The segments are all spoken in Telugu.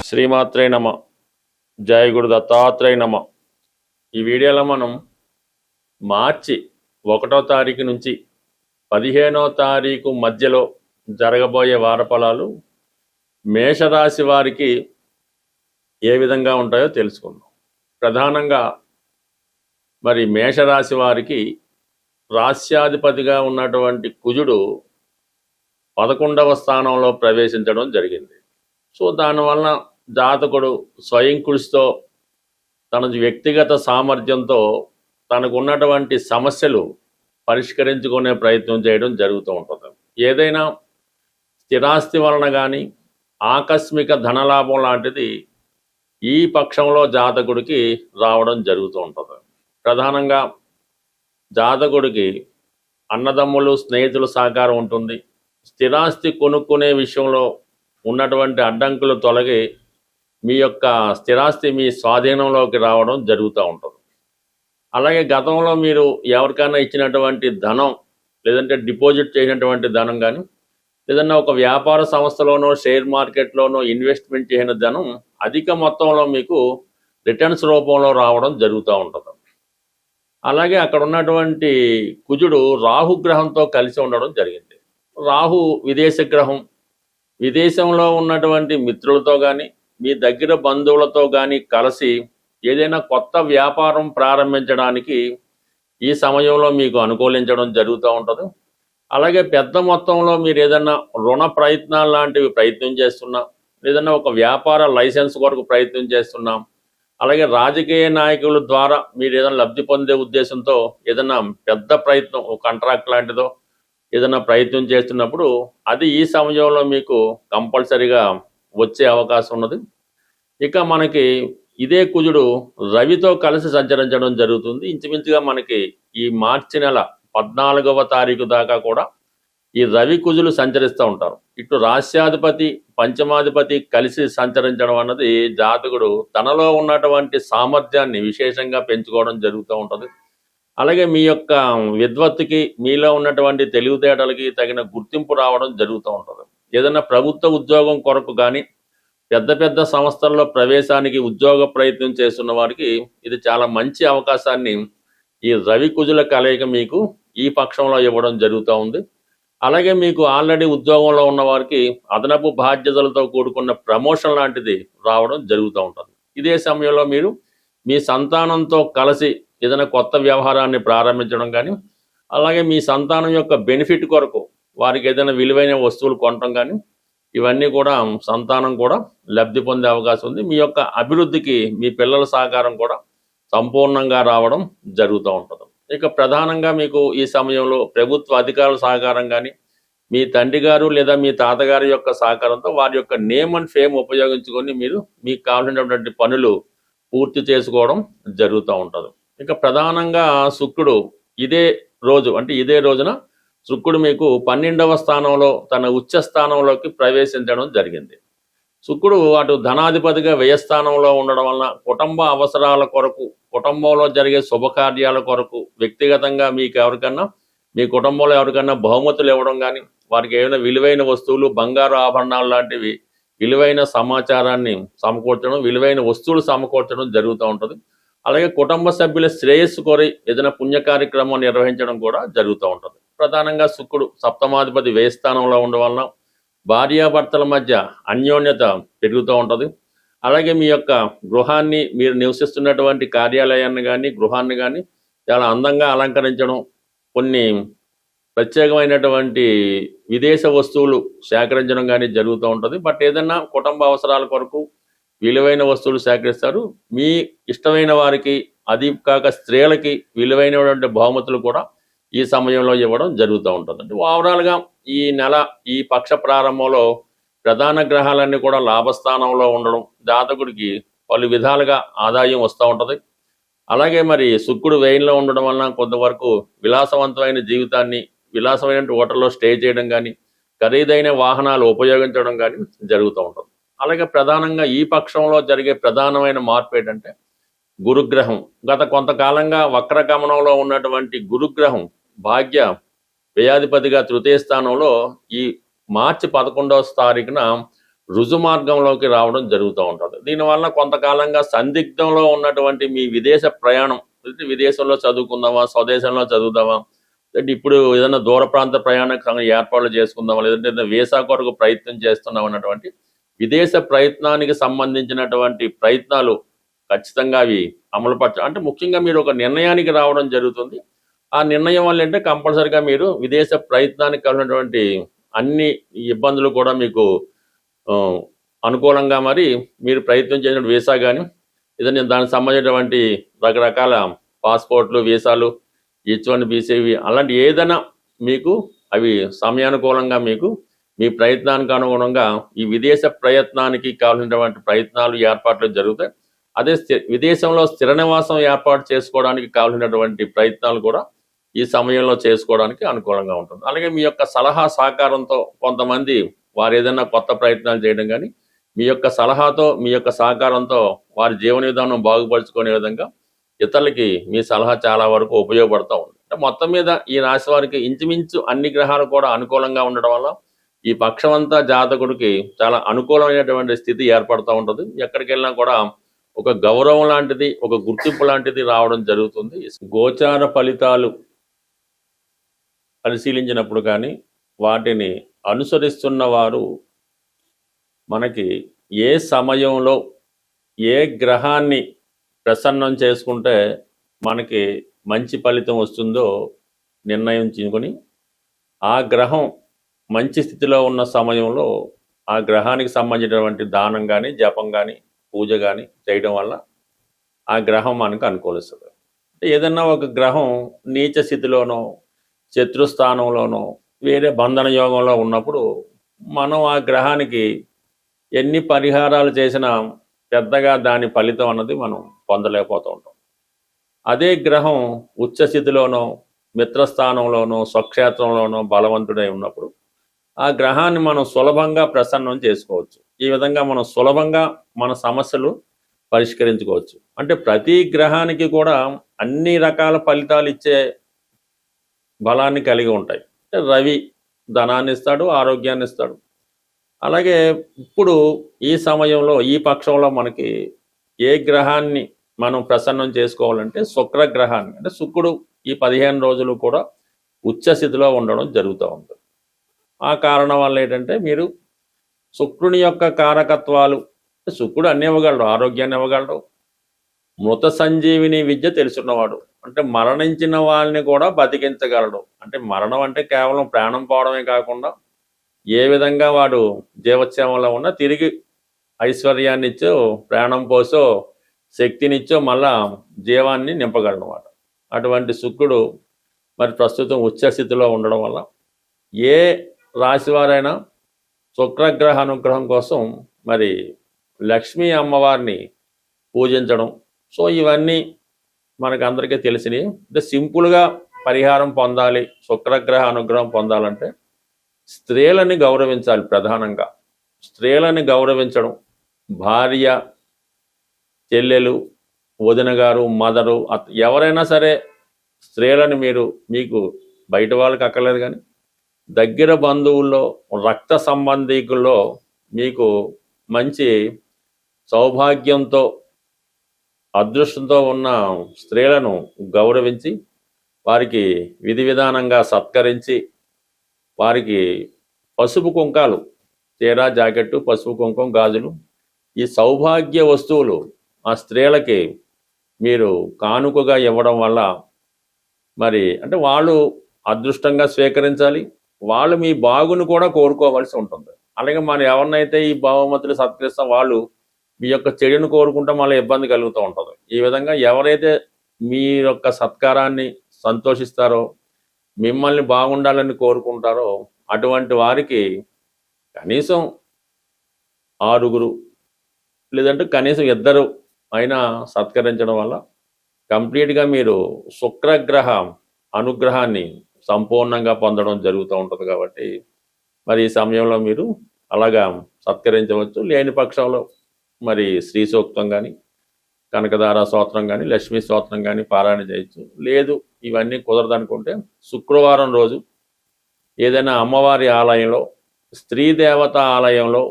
శ్రీమాత్రే నమ. జయ గురు దత్తాత్రేయ నమ. ఈ వీడియోలో మనం మార్చి 1వ తారీఖు నుంచి 15వ తారీఖు మధ్యలో జరగబోయే వారఫలాలు మేషరాశి వారికి ఏ విధంగా ఉంటాయో తెలుసుకుందాం. ప్రధానంగా మరి మేషరాశి వారికి రాస్యాధిపతిగా ఉన్నటువంటి కుజుడు 11వ స్థానంలో ప్రవేశించడం జరిగింది. సో దానివల్ల జాతకుడు స్వయం కృషితో తన వ్యక్తిగత సామర్థ్యంతో తనకు ఉన్నటువంటి సమస్యలు పరిష్కరించుకునే ప్రయత్నం చేయడం జరుగుతూ ఉంటుంది. ఏదైనా స్థిరాస్తి వలన కానీ ఆకస్మిక ధనలాభం లాంటిది ఈ పక్షంలో జాతకుడికి రావడం జరుగుతూ ఉంటుంది. ప్రధానంగా జాతకుడికి అన్నదమ్ములు స్నేహితుల సహకారం ఉంటుంది. స్థిరాస్తి కొనుక్కునే విషయంలో ఉన్నటువంటి అడ్డంకులు తొలగి మీ యొక్క స్థిరాస్తి మీ స్వాధీనంలోకి రావడం జరుగుతూ ఉంటుంది. అలాగే గతంలో మీరు ఎవరికైనా ఇచ్చినటువంటి ధనం, లేదంటే డిపాజిట్ చేసినటువంటి ధనం కానీ, లేదన్నా ఒక వ్యాపార సంస్థలోనో షేర్ మార్కెట్లోనో ఇన్వెస్ట్మెంట్ చేసిన ధనం అధిక మొత్తంలో మీకు రిటర్న్స్ రూపంలో రావడం జరుగుతూ ఉంటుంది. అలాగే అక్కడ ఉన్నటువంటి కుజుడు రాహుగ్రహంతో కలిసి ఉండడం జరిగింది. రాహు విదేశ గ్రహం. విదేశంలో ఉన్నటువంటి మిత్రులతో కానీ మీ దగ్గర బంధువులతో కానీ కలిసి ఏదైనా కొత్త వ్యాపారం ప్రారంభించడానికి ఈ సమయంలో మీకు అనుకూలించడం జరుగుతూ ఉంటుంది. అలాగే పెద్ద మొత్తంలో మీరు ఏదైనా రుణ ప్రయత్నాలు లాంటివి ప్రయత్నం చేస్తున్నా, లేదన్నా ఒక వ్యాపార లైసెన్స్ కొరకు ప్రయత్నం చేస్తున్నాం, అలాగే రాజకీయ నాయకుల ద్వారా మీరు ఏదైనా లబ్ధి పొందే ఉద్దేశంతో ఏదైనా పెద్ద ప్రయత్నం, ఒక కాంట్రాక్ట్ లాంటిదో ఏదైనా ప్రయత్నం చేస్తున్నప్పుడు అది ఈ సమయంలో మీకు కంపల్సరీగా వచ్చే అవకాశం ఉన్నది. ఇక మనకి ఇదే కుజుడు రవితో కలిసి సంచరించడం జరుగుతుంది. ఇంచుమించుగా మనకి ఈ మార్చి నెల 14వ తారీఖు దాకా కూడా ఈ రవి కుజులు సంచరిస్తూ ఉంటారు. ఇటు రాస్యాధిపతి పంచమాధిపతి కలిసి సంచరించడం అన్నది జాతకుడు తనలో ఉన్నటువంటి సామర్థ్యాన్ని విశేషంగా పెంచుకోవడం జరుగుతూ ఉంటుంది. అలాగే మీ యొక్క విద్వత్తుకి, మీలో ఉన్నటువంటి తెలివితేటలకి తగిన గుర్తింపు రావడం జరుగుతూ ఉంటుంది. ఏదైనా ప్రభుత్వ ఉద్యోగం కొరకు కానీ పెద్ద పెద్ద సంస్థల్లో ప్రవేశానికి ఉద్యోగ ప్రయత్నం చేస్తున్న వారికి ఇది చాలా మంచి అవకాశాన్ని ఈ రవి కుజుల కలయిక మీకు ఈ పక్షంలో ఇవ్వడం జరుగుతూ ఉంది. అలాగే మీకు ఆల్రెడీ ఉద్యోగంలో ఉన్న వారికి అదనపు బాధ్యతలతో కూడుకున్న ప్రమోషన్ లాంటిది రావడం జరుగుతూ ఉంటుంది. ఇదే సమయంలో మీరు మీ సంతానంతో కలిసి ఏదైనా కొత్త వ్యవహారాన్ని ప్రారంభించడం కానీ, అలాగే మీ సంతానం యొక్క బెనిఫిట్ కొరకు వారికి ఏదైనా విలువైన వస్తువులు కొనడం కానీ, ఇవన్నీ కూడా సంతానం కూడా లబ్ధి పొందే అవకాశం ఉంది. మీ యొక్క అభివృద్ధికి మీ పిల్లల సహకారం కూడా సంపూర్ణంగా రావడం జరుగుతూ ఉంటుంది. ఇక ప్రధానంగా మీకు ఈ సమయంలో ప్రభుత్వ అధికారుల సహకారం కానీ, మీ తండ్రి గారు లేదా మీ తాతగారి యొక్క సహకారంతో వారి యొక్క నేమ్ అండ్ ఫేమ్ ఉపయోగించుకొని మీరు మీకు కావాల్సినటువంటి పనులు పూర్తి చేసుకోవడం జరుగుతూ ఉంటుంది. ఇక ప్రధానంగా శుక్రుడు ఇదే రోజున శుక్రుడు మీకు 12వ స్థానంలో తన ఉచ్చ స్థానంలోకి ప్రవేశించడం జరిగింది. శుక్రుడు అటు ధనాధిపతిగా వ్యయస్థానంలో ఉండడం వలన కుటుంబ అవసరాల కొరకు, కుటుంబంలో జరిగే శుభకార్యాల కొరకు, వ్యక్తిగతంగా మీకు ఎవరికన్నా మీ కుటుంబంలో ఎవరికన్నా బహుమతులు ఇవ్వడం కానీ, వారికి ఏమైనా విలువైన వస్తువులు, బంగారు ఆభరణాలు లాంటివి విలువైన సమాచారాన్ని సమకూర్చడం, విలువైన వస్తువులు సమకూర్చడం జరుగుతూ ఉంటుంది. అలాగే కుటుంబ సభ్యుల శ్రేయస్సు కోరి ఏదైనా పుణ్య కార్యక్రమం నిర్వహించడం కూడా జరుగుతూ ఉంటుంది. ప్రధానంగా శుక్రుడు సప్తమాధిపతి వ్యయస్థానంలో ఉండడం వలన భార్యాభర్తల మధ్య అన్యోన్యత పెరుగుతూ ఉంటుంది. అలాగే మీ యొక్క గృహాన్ని, మీరు నివసిస్తున్నటువంటి కార్యాలయాన్ని కానీ గృహాన్ని కానీ చాలా అందంగా అలంకరించడం, కొన్ని ప్రత్యేకమైనటువంటి విదేశ వస్తువులు సేకరించడం కానీ జరుగుతూ ఉంటుంది. బట్ ఏదైనా కుటుంబ అవసరాల కొరకు విలువైన వస్తువులు సేకరిస్తారు. మీ ఇష్టమైన వారికి, అది కాక స్త్రీలకి విలువైనటువంటి బహుమతులు కూడా ఈ సమయంలో ఇవ్వడం జరుగుతూ ఉంటుంది. ఓవరాల్గా ఈ నెల, ఈ పక్ష ప్రారంభంలో ప్రధాన గ్రహాలన్నీ కూడా లాభస్థానంలో ఉండడం జాతకుడికి పలు విధాలుగా ఆదాయం వస్తూ ఉంటుంది. అలాగే మరి శుక్రుడు వ్యయంలో ఉండడం వలన కొంతవరకు విలాసవంతమైన జీవితాన్ని, విలాసమైన హోటల్లో స్టే చేయడం కానీ, ఖరీదైన వాహనాలు ఉపయోగించడం కానీ జరుగుతూ ఉంటుంది. అలాగే ప్రధానంగా ఈ పక్షంలో జరిగే ప్రధానమైన మార్పు ఏంటంటే గురుగ్రహం. గత కొంతకాలంగా వక్రగమనంలో ఉన్నటువంటి గురుగ్రహం భాగ్య వ్యయాధిపతిగా తృతీయ స్థానంలో ఈ మార్చి 11వ తారీఖున రుజు మార్గంలోకి రావడం జరుగుతూ ఉంటుంది. దీనివల్ల కొంతకాలంగా సందిగ్ధంలో ఉన్నటువంటి మీ విదేశ ప్రయాణం, విదేశంలో చదువుకుందామా, స్వదేశంలో చదువుదామా, లేదంటే ఇప్పుడు ఏదైనా దూర ప్రాంత ప్రయాణానికి ఏర్పాట్లు చేసుకుందామా, లేదంటే వీసా కొరకు ప్రయత్నం చేస్తున్నాం అన్నటువంటి విదేశ ప్రయత్నానికి సంబంధించినటువంటి ప్రయత్నాలు ఖచ్చితంగా అవి అమలు అంటే ముఖ్యంగా మీరు ఒక నిర్ణయానికి రావడం జరుగుతుంది. ఆ నిర్ణయం వల్ల అంటే కంపల్సరిగా మీరు విదేశ ప్రయత్నానికి కలిగినటువంటి అన్ని ఇబ్బందులు కూడా మీకు అనుకూలంగా మరి మీరు ప్రయత్నం చేసిన వీసా కానీ ఏదైనా దానికి సంబంధించినటువంటి రకరకాల పాస్పోర్ట్లు, వీసాలు, H1 BCవి అలాంటి ఏదైనా మీకు అవి సమయానుకూలంగా మీకు మీ ప్రయత్నానికి అనుగుణంగా ఈ విదేశ ప్రయత్నానికి కావాల్సినటువంటి ప్రయత్నాలు, ఏర్పాట్లు జరుగుతాయి. అదే విదేశంలో స్థిర నివాసం ఏర్పాటు చేసుకోవడానికి కావాల్సినటువంటి ప్రయత్నాలు కూడా ఈ సమయంలో చేసుకోవడానికి అనుకూలంగా ఉంటుంది. అలాగే మీ యొక్క సలహా సహకారంతో కొంతమంది వారు ఏదైనా కొత్త ప్రయత్నాలు చేయడం కానీ మీ యొక్క సలహాతో, మీ యొక్క సహకారంతో వారి జీవన విధానం బాగుపరుచుకునే విధంగా ఇతరులకి మీ సలహా చాలా వరకు ఉపయోగపడుతూ ఉంది. అంటే మొత్తం మీద ఈ రాశి వారికి ఇంచుమించు అన్ని గ్రహాలు కూడా అనుకూలంగా ఉండడం వల్ల ఈ పక్షమంతా జాతకుడికి చాలా అనుకూలమైనటువంటి స్థితి ఏర్పడుతూ ఉంటుంది. ఎక్కడికి వెళ్ళినా కూడా ఒక గౌరవం లాంటిది, ఒక గుర్తింపు లాంటిది రావడం జరుగుతుంది. గోచార ఫలితాలు పరిశీలించినప్పుడు కానీ వాటిని అనుసరిస్తున్న వారు మనకి ఏ సమయంలో ఏ గ్రహాన్ని ప్రసన్నం చేసుకుంటే మనకి మంచి ఫలితం వస్తుందో నిర్ణయం చేసుకొని ఆ గ్రహం మంచి స్థితిలో ఉన్న సమయంలో ఆ గ్రహానికి సంబంధించినటువంటి దానం కానీ, జపం కానీ, పూజ కానీ చేయడం వల్ల ఆ గ్రహం మనకు అనుకూలిస్తుంది. ఏదన్నా ఒక గ్రహం నీచ స్థితిలోనో, శత్రుస్థానంలోనో, వేరే బంధన యోగంలో ఉన్నప్పుడు మనం ఆ గ్రహానికి ఎన్ని పరిహారాలు చేసినా పెద్దగా దాని ఫలితం అన్నది మనం పొందలేకపోతూ ఉంటాం. అదే గ్రహం ఉచ్చస్థితిలోనో, మిత్రస్థానంలోనో, స్వక్షేత్రంలోనో బలవంతుడై ఉన్నప్పుడు ఆ గ్రహాన్ని మనం సులభంగా ప్రసన్నం చేసుకోవచ్చు. ఈ విధంగా మనం సులభంగా మన సమస్యలు పరిష్కరించుకోవచ్చు. అంటే ప్రతి గ్రహానికి కూడా అన్ని రకాల ఫలితాలు ఇచ్చే బలాన్ని కలిగి ఉంటాయి. రవి ధనాన్ని ఇస్తాడు, ఆరోగ్యాన్ని ఇస్తాడు. అలాగే ఇప్పుడు ఈ సమయంలో, ఈ పక్షంలో మనకి ఏ గ్రహాన్ని మనం ప్రసన్నం చేసుకోవాలంటే శుక్రగ్రహాన్ని, అంటే శుక్రుడు ఈ 15 రోజులు కూడా ఉచ్చస్థితిలో ఉండడం జరుగుతూ ఉంటుంది. ఆ కారణం వల్ల ఏంటంటే మీరు శుక్రుని యొక్క కారకత్వాలు, శుక్రుడు అన్ని ఇవ్వగలడు, ఆరోగ్యాన్ని ఇవ్వగలడు, మృత సంజీవిని విద్య తెలుసున్నవాడు, అంటే మరణించిన వాళ్ళని కూడా బతికించగలడు. అంటే మరణం అంటే కేవలం ప్రాణం పోవడమే కాకుండా ఏ విధంగా వాడు జీవోత్సవంలో ఉన్నా తిరిగి ఐశ్వర్యాన్ని ఇచ్చో, ప్రాణం పోసో, శక్తినిచ్చో మళ్ళా జీవాన్ని నింపగలనమాట. అటువంటి శుక్రుడు మరి ప్రస్తుతం ఉచ్చస్థితిలో ఉండడం వల్ల ఏ రాశివారైనా శుక్రగ్రహ అనుగ్రహం కోసం మరి లక్ష్మీ అమ్మవారిని పూజించడం, సో ఇవన్నీ మనకు అందరికీ తెలిసినవి. అంటే సింపుల్గా పరిహారం పొందాలి, శుక్రగ్రహ అనుగ్రహం పొందాలంటే స్త్రీలని గౌరవించాలి. ప్రధానంగా స్త్రీలని గౌరవించడం, భార్య, చెల్లెలు, వదిన గారు, మదరు, ఎవరైనా సరే స్త్రీలని మీకు బయట వాళ్ళకి అక్కర్లేదు కానీ దగ్గర బంధువుల్లో, రక్త సంబంధికుల్లో మీకు మంచి సౌభాగ్యంతో, అదృష్టంతో ఉన్న స్త్రీలను గౌరవించి వారికి విధి విధానంగా సత్కరించి వారికి పసుపు కుంకాలు, చీర, జాకెట్టు, పసుపు కుంకం, గాజులు, ఈ సౌభాగ్య వస్తువులు ఆ స్త్రీలకి మీరు కానుకగా ఇవ్వడం వల్ల మరి అంటే వాళ్ళు అదృష్టంగా స్వీకరించాలి, వాళ్ళు మీ బాగును కూడా కోరుకోవాల్సి ఉంటుంది. అలాగే మనం ఎవరినైతే ఈ బహుమతులు సత్కరిస్తాం వాళ్ళు మీ యొక్క చెడును కోరుకుంటే మళ్ళీ ఇబ్బంది కలుగుతూ ఉంటుంది. ఈ విధంగా ఎవరైతే మీ యొక్క సత్కారాన్ని సంతోషిస్తారో, మిమ్మల్ని బాగుండాలని కోరుకుంటారో అటువంటి వారికి కనీసం 6 లేదంటే కనీసం 2 అయినా సత్కరించడం వల్ల కంప్లీట్గా మీరు శుక్రగ్రహ అనుగ్రహాన్ని సంపూర్ణంగా పొందడం జరుగుతూ ఉంటుంది. కాబట్టి మరి ఈ సమయంలో మీరు అలాగా సత్కరించవచ్చు. లేని పక్షంలో మరి శ్రీ సూక్తం కానీ, కనకదార స్తోత్రం కానీ, లక్ష్మీ స్తోత్రం కానీ పారాయణ చేయొచ్చు. లేదు ఇవన్నీ కుదరదనుకుంటే శుక్రవారం రోజు ఏదైనా అమ్మవారి ఆలయంలో, స్త్రీ దేవత ఆలయంలో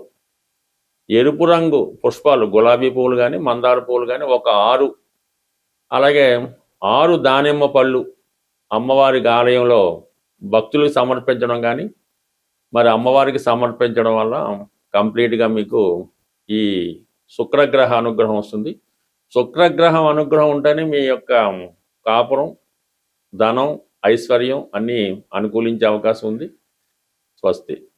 ఎరుపు రంగు పుష్పాలు, గులాబీ పువ్వులు కానీ మందార పువ్వులు కానీ ఒక 6, అలాగే 6 దానిమ్మ పళ్ళు అమ్మవారి ఆలయంలో భక్తులకు సమర్పించడం కానీ మరి అమ్మవారికి సమర్పించడం వల్ల కంప్లీట్గా మీకు ఈ శుక్రగ్రహ అనుగ్రహం వస్తుంది. శుక్రగ్రహం అనుగ్రహం ఉంటేనే మీ యొక్క కాపురం, ధనం, ఐశ్వర్యం అన్నీ అనుకూలించే అవకాశం ఉంది. స్వస్తి.